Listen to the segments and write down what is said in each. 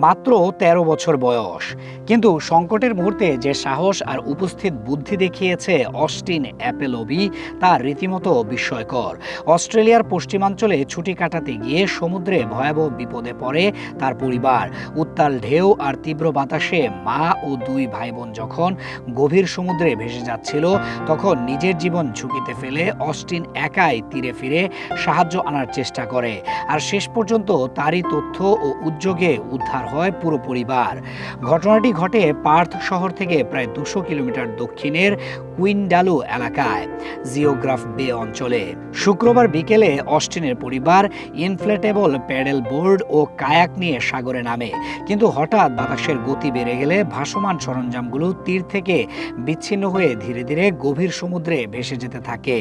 মাত্র ১৩ বছর বয়স, কিন্তু সংকটের মুহূর্তে যে সাহস আর উপস্থিত বুদ্ধি দেখিয়েছে অস্টিন অ্যাপেলোভি তা রীতিমতো বিস্ময়কর। অস্ট্রেলিয়ার পশ্চিমাঞ্চলে ছুটি কাটাতে গিয়ে সমুদ্রে ভয়াবহ বিপদে পড়ে তার পরিবার। উত্তাল ঢেউ আর তীব্র বাতাসে মা ও দুই ভাই বোন যখন গভীর সমুদ্রে ভেসে যাচ্ছিল, তখন নিজের জীবন ঝুঁকিতে ফেলে অস্টিন একাই তীরে ফিরে সাহায্য আনার চেষ্টা করে। আর শেষ পর্যন্ত তারই তথ্য ও উদ্যোগে উদ্ধার হয় পুরো পরিবার। ঘটনাটি ঘটে পার্থ শহর থেকে প্রায় ২০০ কিলোমিটার দক্ষিণের কুইন্ডালু এলাকায় জিওগ্রাফ বে অঞ্চলে। শুক্রবার বিকেলে অস্টিনের পরিবার ইনফ্লেটেবল প্যাডেল বোর্ড ও কায়াক নিয়ে সাগরে নামে, কিন্তু হঠাৎ বাতাসের গতি বেড়ে গেলে ভাসমান সরঞ্জামগুলো তীর থেকে বিচ্ছিন্ন হয়ে ধীরে ধীরে গভীর সমুদ্রে ভেসে যেতে থাকে।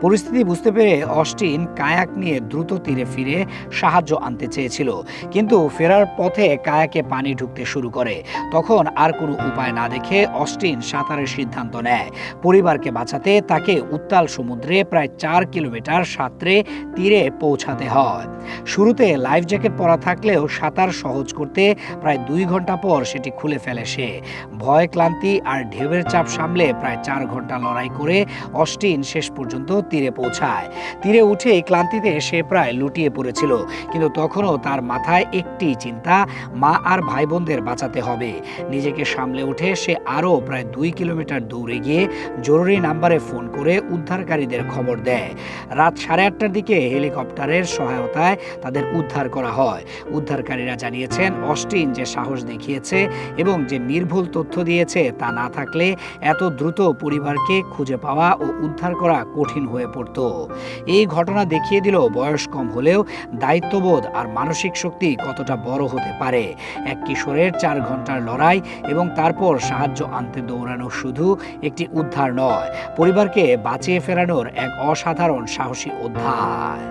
পরিস্থিতি বুঝতে পেরে অস্টিন কায়াক নিয়ে দ্রুত তীরে ফিরে সাহায্য আনতে চেয়েছিল, কিন্তু ফেরার পথে কায়াকে পানি ঢুকতে শুরু করে। তখন আর কোনো উপায় না দেখে অস্টিন সাঁতারের সিদ্ধান্ত নেয়। পরিবারকে বাঁচাতে তাকে উত্তাল সমুদ্রে প্রায় ৪ কিলোমিটার সাঁতরে তীরে পৌঁছাতে হয়। শুরুতে লাইফ জ্যাকেট পরা থাকলেও সাঁতার সহজ করতে প্রায় ২ ঘন্টা পর সেটি খুলে ফেলে সে। ভয়, ক্লান্তি আর ঢেউয়ের চাপ সামলে প্রায় ৪ ঘন্টা লড়াই করে অস্টিন শেষ পর্যন্ত তীরে পৌঁছায়। তীরে উঠেই ক্লান্তিতে সে প্রায় লুটিয়ে পড়েছিল, কিন্তু তখনও তার মাথায় একটি চিন্তা, মা আর ভাই বোনদের বাঁচাতে হবে। নিজেকে সামলে উঠে সে আরও প্রায় ২ কিলোমিটার দৌড়ে গিয়ে জরুরি নাম্বারে ফোন করে উদ্ধারকারীদের খবর দেয়। রাত ৮:৩০টার দিকে হেলিকপ্টারের সহায়তায় তাদের উদ্ধার করা হয়। উদ্ধারকারীরা জানিয়েছেন, অস্টিন যে সাহস দেখিয়েছে এবং যে নির্ভুল তথ্য দিয়েছে তা না থাকলে এত দ্রুত পরিবারকে খুঁজে পাওয়া ও উদ্ধার করা কঠিন হয়ে পড়ত। এই ঘটনা দেখিয়ে দিল বয়স কম হলেও দায়িত্ববোধ আর মানসিক শক্তি কতটা বড় হতে পারে। এক কিশোরের ৪ ঘন্টার লড়াই এবং তারপর সাহায্য আনতে দৌড়ানো শুধু একটি উদ্ধার নয়, পরিবারকে বাঁচিয়ে ফেরানোর এক অসাধারণ সাহসী অধ্যায়।